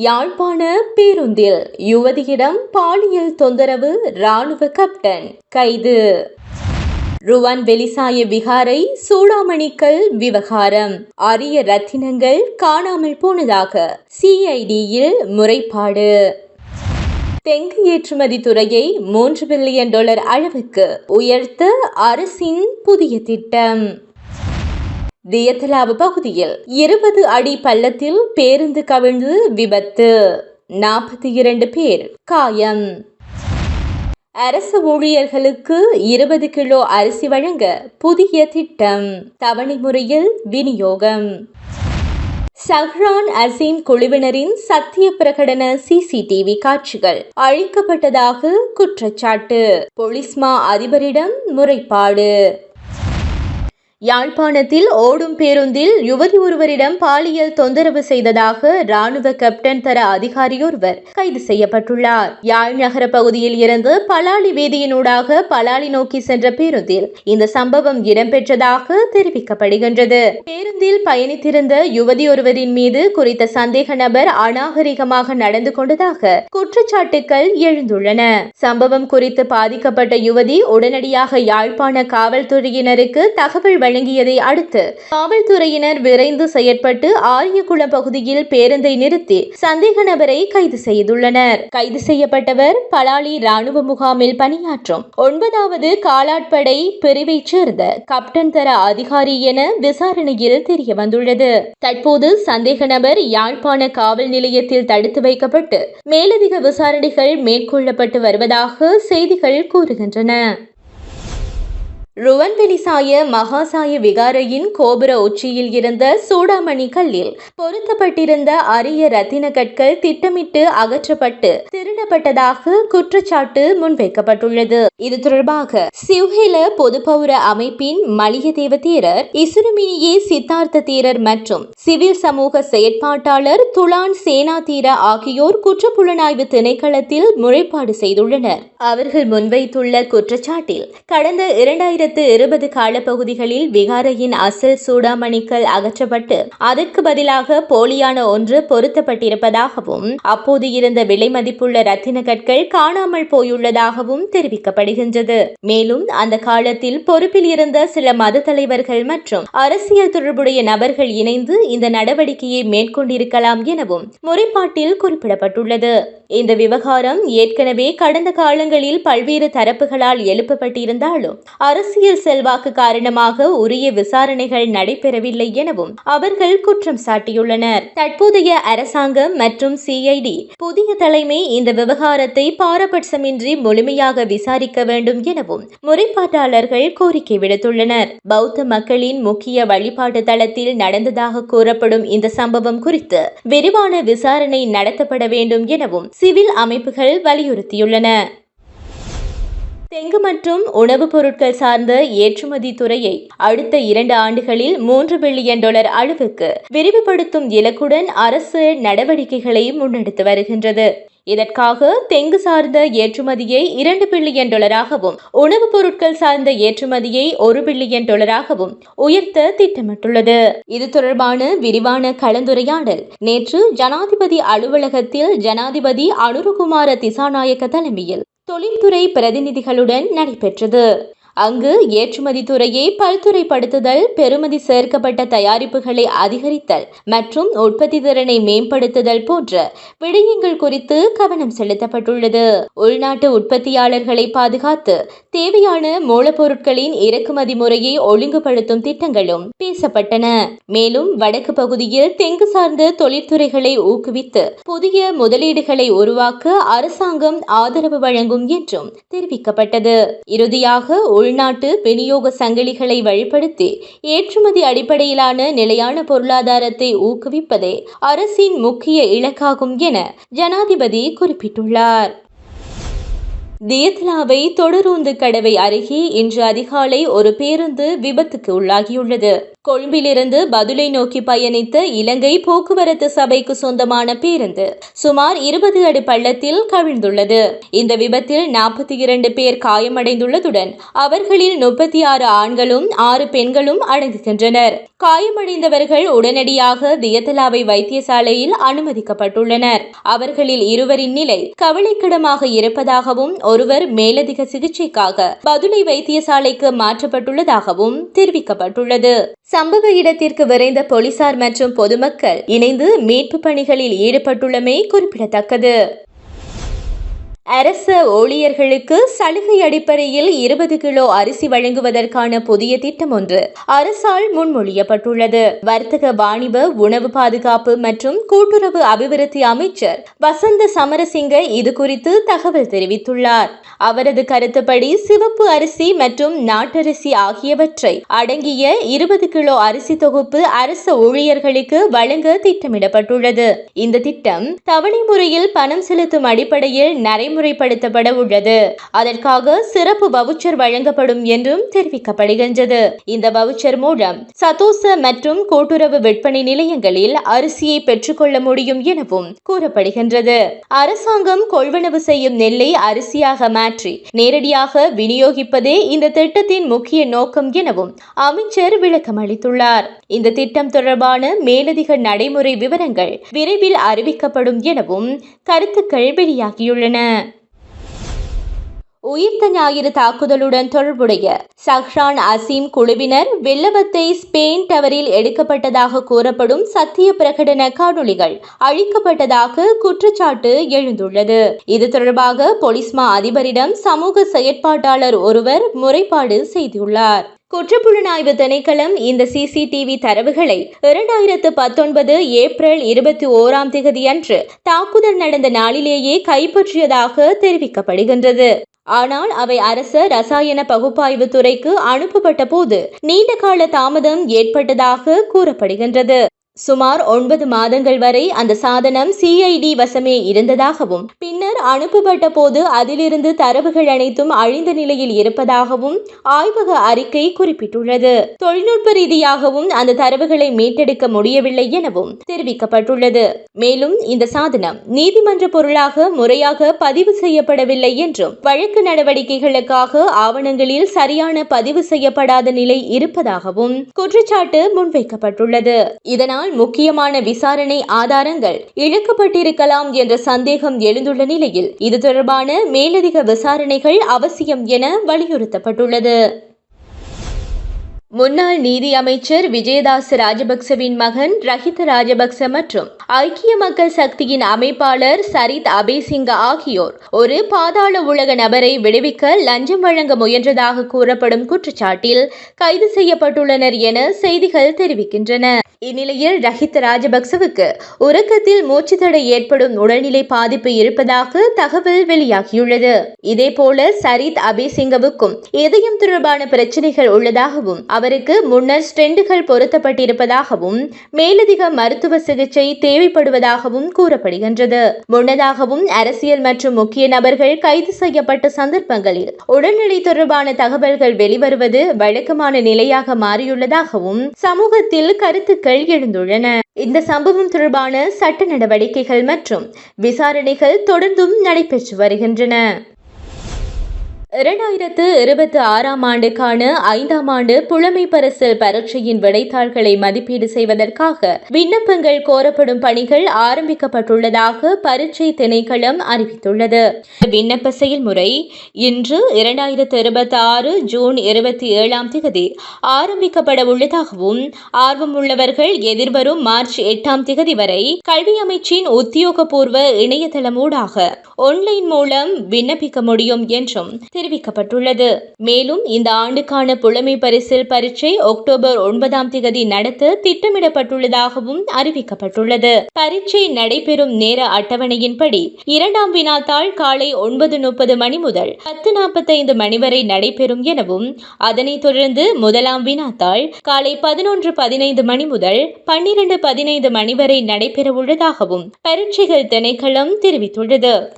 யாழ்ப்பாண பேருந்தில் யுவதியிடம் பாலியல் தொந்தரவு, இராணுவ கேப்டன் கைது. ருவான் வெலிசாய விகாரை சூடாமணிக்கல் விவகாரம். அரிய ரத்தினங்கள் காணாமல் போனதாக CIDயில் முறைப்பாடு. தெங்கு ஏற்றுமதி துறையை $3 பில்லியன் அளவுக்கு உயர்த்த அரசின் புதிய திட்டம். தியத்தலாவு பகுதியில் 20 அடி பள்ளத்தில் பேருந்து கவிழ்ந்து விபத்து, 42 பேர் காயம். அரசு ஊழியர்களுக்கு 20 கிலோ அரிசி வழங்க புதிய திட்டம், தவணை முறையில் விநியோகம். சஹ்ரான் அசீம் குழுவினரின் சத்திய பிரகடன CCTV காட்சிகள் அழிக்கப்பட்டதாக குற்றச்சாட்டு. பொலிஸ்மா அதிபரிடம் முறைப்பாடு. யாழ்ப்பாணத்தில் ஓடும் பேருந்தில் யுவதி ஒருவரிடம் பாலியல் தொந்தரவு செய்ததாக இராணுவ கேப்டன் தர அதிகாரியொருவர் கைது செய்யப்பட்டுள்ளார். யாழ் நகர பகுதியில் இருந்து பலாலி வீதியினூடாக பலாலி நோக்கி சென்ற பேருந்தில் இந்த சம்பவம் இடம்பெற்றதாக தெரிவிக்கப்படுகின்றது. பேருந்தில் பயணித்திருந்த யுவதி ஒருவரின் மீது குறித்த சந்தேக நபர் அநாகரிகமாக நடந்து கொண்டதாக குற்றச்சாட்டுக்கள் எழுந்துள்ளன. சம்பவம் குறித்து பாதிக்கப்பட்ட யுவதி உடனடியாக யாழ்ப்பாண காவல்துறையினருக்கு தகவல் வழங்கியதை அடுத்து காவல்துறையினர் விரைந்து செயற்பட்டு ஆரியகுளம் பகுதியில் பேருந்தை நிறுத்தி சந்தேக நபரை கைது செய்துள்ளனர். கைது செய்யப்பட்டவர் பலாலி இராணுவ முகாமில் பணியாற்றும் 9வது காலாட்படை பிரிவைச் சேர்ந்த கப்டன் தர அதிகாரி என விசாரணையில் தெரிய வந்துள்ளது. தற்போது சந்தேக நபர் யாழ்ப்பாண காவல் நிலையத்தில் தடுத்து வைக்கப்பட்டு மேலதிக விசாரணைகள் மேற்கொள்ளப்பட்டு வருவதாக செய்திகள் கூறுகின்றன. ருவான் வெலிசாய மகாசாய விகாரையின் கோபுர உச்சியில் இருந்த சூடாமணி கல்லில் பொருத்தப்பட்டிருந்த அரிய ரத்தின கற்கள் திட்டமிட்டு அகற்றப்பட்டு திருடப்பட்டதாக குற்றச்சாட்டு முன்வைக்கப்பட்டுள்ளது. இது தொடர்பாக சிவ்ஹெல பொதுப்பௌர அமைப்பின் மலியதேவ தேரர், இசுருமினியே சித்தார்த்த தேரர் மற்றும் சிவில் சமூக செயற்பாட்டாளர் துலான் சேனா தீர ஆகியோர் குற்றப்புலனாய்வு திணைக்களத்தில் முறைப்பாடு செய்துள்ளனர். அவர்கள் முன்வைத்துள்ள குற்றச்சாட்டில் கடந்த 2020 காலப்பகுதிகளில் விகாரையின் அசல் சூடாமணிக்கல் அகற்றப்பட்டு அதற்கு பதிலாக போலியான ஒன்று பொருத்தப்பட்டிருப்பதாகவும் அப்போது இருந்த விலை மதிப்புள்ள ரத்தின கற்கள் காணாமல் போயுள்ளதாகவும் தெரிவிக்கப்படுகின்றது. மேலும் அந்த காலத்தில் பொறுப்பில் இருந்த சில மத தலைவர்கள் மற்றும் அரசியல் தொடர்புடைய நபர்கள் இணைந்து இந்த நடவடிக்கையை மேற்கொண்டிருக்கலாம் எனவும் முறைப்பாட்டில் குறிப்பிடப்பட்டுள்ளது. இந்த விவகாரம் ஏற்கனவே கடந்த காலங்களில் பல்வேறு தரப்புகளால் எழுப்பப்பட்டிருந்தாலும் அரசியல் செல்வாக்கு காரணமாக உரிய விசாரணைகள் நடைபெறவில்லை எனவும் அவர்கள் குற்றம் சாட்டியுள்ளனர். தற்போதைய அரசாங்கம் மற்றும் CID புதிய தலைமை இந்த விவகாரத்தை பாரபட்சமின்றி முழுமையாக விசாரிக்க வேண்டும் எனவும் முறைப்பாட்டாளர்கள் கோரிக்கை விடுத்துள்ளனர். பௌத்த மக்களின் முக்கிய வழிபாட்டு தளத்தில் நடந்ததாக கூறப்படும் இந்த சம்பவம் குறித்து விரிவான விசாரணை நடத்தப்பட வேண்டும் எனவும் சிவில் அமைப்புகள் வலியுறுத்தியுள்ளன. தெங்கு மற்றும் உணவுப் பொருட்கள் சார்ந்த ஏற்றுமதி துறையை அடுத்த 2 ஆண்டுகளில் $3 பில்லியன் அளவுக்கு விரிவுபடுத்தும் இலக்குடன் அரசு நடவடிக்கைகளை முன்னெடுத்து வருகின்றது. இதற்காக தெங்கு சார்ந்த ஏற்றுமதியை $2 பில்லியன் உணவுப் பொருட்கள் சார்ந்த ஏற்றுமதியை $1 பில்லியன் உயர்த்த திட்டமிட்டுள்ளது. இது தொடர்பான விரிவான கலந்துரையாடல் நேற்று ஜனாதிபதி அலுவலகத்தில் ஜனாதிபதி அனுரகுமார திசாநாயக்க தலைமையில் தொழில்துறை பிரதிநிதிகளுடன் நடைபெற்றது. அங்கு ஏற்றுமதி துறையை பல்துறைப்படுத்துதல், பெறுமதி சேர்க்கப்பட்ட தயாரிப்புகளை அதிகரித்தல் மற்றும் உற்பத்தி திறனை மேம்படுத்துதல் போன்ற விடயங்கள் குறித்து கவனம் செலுத்தப்பட்டுள்ளது. உள்நாட்டு உற்பத்தியாளர்களை பாதுகாத்து தேவையான மூலப்பொருட்களின் இறக்குமதி முறையை ஒழுங்குபடுத்தும் திட்டங்களும் பேசப்பட்டன. மேலும் வடக்கு பகுதியில் தெங்கு சார்ந்த தொழிற்துறைகளை ஊக்குவித்து புதிய முதலீடுகளை உருவாக்க அரசாங்கம் ஆதரவு வழங்கும் என்றும் தெரிவிக்கப்பட்டது. இறுதியாக உள்நாட்டு விநியோக சங்கிலிகளை வழிப்படுத்தி ஏற்றுமதி அடிப்படையிலான நிலையான பொருளாதாரத்தை ஊக்குவிப்பதே அரசின் முக்கிய இலக்காகும் என ஜனாதிபதி குறிப்பிட்டுள்ளார். தியத்லாவை தொடருந்து கடவை அருகே இன்று அதிகாலை ஒரு பேருந்து விபத்துக்கு உள்ளாகியுள்ளது. கொழும்பிலிருந்து பதுளை நோக்கி பயணித்த இலங்கை போக்குவரத்து சபைக்கு சொந்தமான பேருந்து சுமார் 20 அடி பள்ளத்தில் கவிழ்ந்துள்ளது. இந்த விபத்தில் 42 பேர் காயமடைந்துள்ளதுடன் அவர்களில் 36 ஆண்களும் 6 பெண்களும் அடங்குகின்றனர். காயமடைந்தவர்கள் உடனடியாக தியத்தலாவை வைத்தியசாலையில் அனுமதிக்கப்பட்டுள்ளனர். அவர்களில் இருவரின் நிலை கவலைக்கிடமாக இருப்பதாகவும் ஒருவர் மேலதிக சிகிச்சைக்காக பதுளை வைத்தியசாலைக்கு மாற்றப்பட்டுள்ளதாகவும் தெரிவிக்கப்பட்டுள்ளது. சம்பவ இடத்திற்கு விரைந்த போலீசார் மற்றும் பொதுமக்கள் இணைந்து மீட்பு பணிகளில் ஈடுபட்டுள்ளமை குறிப்பிடத்தக்கது. அரச ஊழியர்களுக்கு சலுகை அடிப்படையில் 20 கிலோ அரிசி வழங்குவதற்கான புதிய திட்டம் ஒன்று அரசால் முன்மொழியப்பட்டுள்ளது. வர்த்தக வாணிப உணவு பாதுகாப்பு மற்றும் கூட்டுறவு அபிவிருத்தி அமைச்சர் வசந்த சமரசிங்க இது குறித்து தகவல் தெரிவித்துள்ளார். அவரது கருத்துப்படி சிவப்பு அரிசி மற்றும் நாட்டரிசி ஆகியவற்றை அடங்கிய 20 கிலோ அரிசி தொகுப்பு அரச ஊழியர்களுக்கு வழங்க திட்டமிடப்பட்டுள்ளது. இந்த திட்டம் தவணை முறையில் பணம் செலுத்தும் அடிப்படையில் நடைமுறைப்படுத்தப்பட உள்ளது. அதற்காக சிறப்பு வவுச்சர் வழங்கப்படும் என்றும் தெரிவிக்கப்படுகின்றது. இந்த வவுச்சர் மூலம் சதோச மற்றும் கூட்டுறவு விற்பனை நிலையங்களில் அரிசியை பெற்றுக்கொள்ள முடியும் எனவும் கூறப்படுகின்றது. அரசாங்கம் கொள்வனவு செய்யும் நெல்லை அரிசியாக மாற்றி நேரடியாக விநியோகிப்பதே இந்த திட்டத்தின் முக்கிய நோக்கம் எனவும் அமைச்சர் விளக்கம் அளித்துள்ளார். இந்த திட்டம் தொடர்பான மேலதிக நடைமுறை விவரங்கள் விரைவில் அறிவிக்கப்படும் எனவும் கருத்துக்கள் வெளியாகியுள்ளன. உயிர்த்த ஞாயிறு தாக்குதலுடன் தொடர்புடைய சஹ்ரான் அசீம் குழுவினர் வெள்ளவத்தை ஸ்பெயின் டவரில் எடுக்கப்பட்டதாக கூறப்படும் சத்திய பிரகடன காணொளிகள் அழிக்கப்பட்டதாக குற்றச்சாட்டு எழுந்துள்ளது. இது தொடர்பாக பொலிஸ்மா அதிபரிடம் சமூக செயற்பாட்டாளர் ஒருவர் முறைப்பாடு செய்துள்ளார். குற்றப்புலனாய்வு திணைக்களம் இந்த சிசிடிவி தரவுகளை 2019 ஏப்ரல் 21 அன்று தாக்குதல் நடந்த நாளிலேயே கைப்பற்றியதாக தெரிவிக்கப்படுகின்றது. ஆனால் அவை அரச ரசாயன பகுப்பாய்வு துறைக்கு அனுப்பப்பட்ட போது நீண்டகால தாமதம் ஏற்பட்டதாக கூறப்படுகின்றது. சுமார் 9 மாதங்கள் வரை அந்த சாதனம் சிஐடி வசமே இருந்ததாகவும் பின்னர் அனுப்பப்பட்ட போது அதிலிருந்து தரவுகள் அனைத்தும் அழிந்த நிலையில் இருப்பதாகவும் ஆய்வக அறிக்கை குறிப்பிட்டுள்ளது. தொழில்நுட்ப ரீதியாகவும் அந்த தரவுகளை மீட்டெடுக்க முடியவில்லை எனவும் தெரிவிக்கப்பட்டுள்ளது. மேலும் இந்த சாதனம் நீதிமன்ற பொருளாக முறையாக பதிவு செய்யப்படவில்லை என்றும் வழக்கு நடவடிக்கைகளுக்காக ஆவணங்களில் சரியான பதிவு செய்யப்படாத நிலை இருப்பதாகவும் குற்றச்சாட்டு முன்வைக்கப்பட்டுள்ளது. இதனால் முக்கியமான விசாரணை ஆதாரங்கள் இழக்கப்பட்டிருக்கலாம் என்ற சந்தேகம் எழுந்துள்ள நிலையில் இது தொடர்பான மேலதிக விசாரணைகள் அவசியம் என வலியுறுத்தப்பட்டுள்ளது. முன்னாள் நீதி அமைச்சர் விஜயதாச ராஜபக்சவின் மகன் ரஹித ராஜபக்ச மற்றும் ஐக்கிய மக்கள் சக்தியின் அமைப்பாளர் சரித் அபேசிங்க ஆகியோர் ஒரு பாதாள உலக நபரை விடுவிக்க லஞ்சம் வழங்க முயன்றதாக கூறப்படும் குற்றச்சாட்டில் கைது செய்யப்பட்டுள்ளனர் என செய்திகள் தெரிவிக்கின்றன. இந்நிலையில் ரஹித ராஜபக்சவுக்கு உறக்கத்தில் மூச்சுத்தடை ஏற்படும் உடல்நிலை பாதிப்பு இருப்பதாக தகவல் வெளியாகியுள்ளது. இதேபோல சரித் அபேசிங்கவுக்கும் இதயம் தொடர்பான பிரச்சனைகள் உள்ளதாகவும் அவருக்கு முன்னர் ஸ்டெண்டுகள் பொருத்தப்பட்டிருப்பதாகவும் மேலதிக மருத்துவ சிகிச்சை தேவைப்படுவதாகவும் கூறப்படுகின்றது. முன்னதாகவும் அரசியல் மற்றும் முக்கிய நபர்கள் கைது செய்யப்பட்ட சந்தர்ப்பங்களில் உடல்நிலை தொடர்பான தகவல்கள் வெளிவருவது வழக்கமான நிலையாக மாறியுள்ளதாகவும் சமூகத்தில் கருத்துக்கள் எழுந்துள்ளன. இந்த சம்பவம் தொடர்பான சட்ட நடவடிக்கைகள் மற்றும் விசாரணைகள் தொடர்ந்தும் நடைபெற்று வருகின்றன. 2026 ஆண்டுக்கான 5ஆம் ஆண்டு புலமை பரிசில் பரீட்சையின் விடைத்தாள்களை மதிப்பீடு செய்வதற்காக விண்ணப்பங்கள் கோரப்படும் பணிகள் ஆரம்பிக்கப்பட்டுள்ளதாக பரீட்சை திணைக்களம் அறிவித்துள்ளது. விண்ணப்ப செயல்முறை இன்று 2026 ஜூன் 27 ஆரம்பிக்கப்பட உள்ளதாகவும் ஆர்வமுள்ளவர்கள் எதிர்வரும் மார்ச் 8 வரை கல்வி அமைச்சின் உத்தியோகபூர்வ இணையதளம் ஊடாக ஆன்லைன் மூலம் விண்ணப்பிக்க முடியும் என்றும் தெரிவிக்கப்பட்டுள்ளது. மேலும் இந்த ஆண்டுக்கான புலமை பரிசில் பரீட்சை அக்டோபர் 9 நடத்த திட்டமிடப்பட்டுள்ளதாகவும் அறிவிக்கப்பட்டுள்ளது. பரீட்சை நடைபெறும் நேர அட்டவணையின்படி 2ஆம் வினாத்தாள் காலை 9:30 மணி முதல் 10:45 மணி வரை நடைபெறும் எனவும் அதனைத் தொடர்ந்து முதலாம் வினாத்தாள் காலை 11:15 மணி முதல் 12:15 மணி வரை நடைபெற உள்ளதாகவும் பரீட்சைகள் திணைக்களம் தெரிவித்துள்ளது.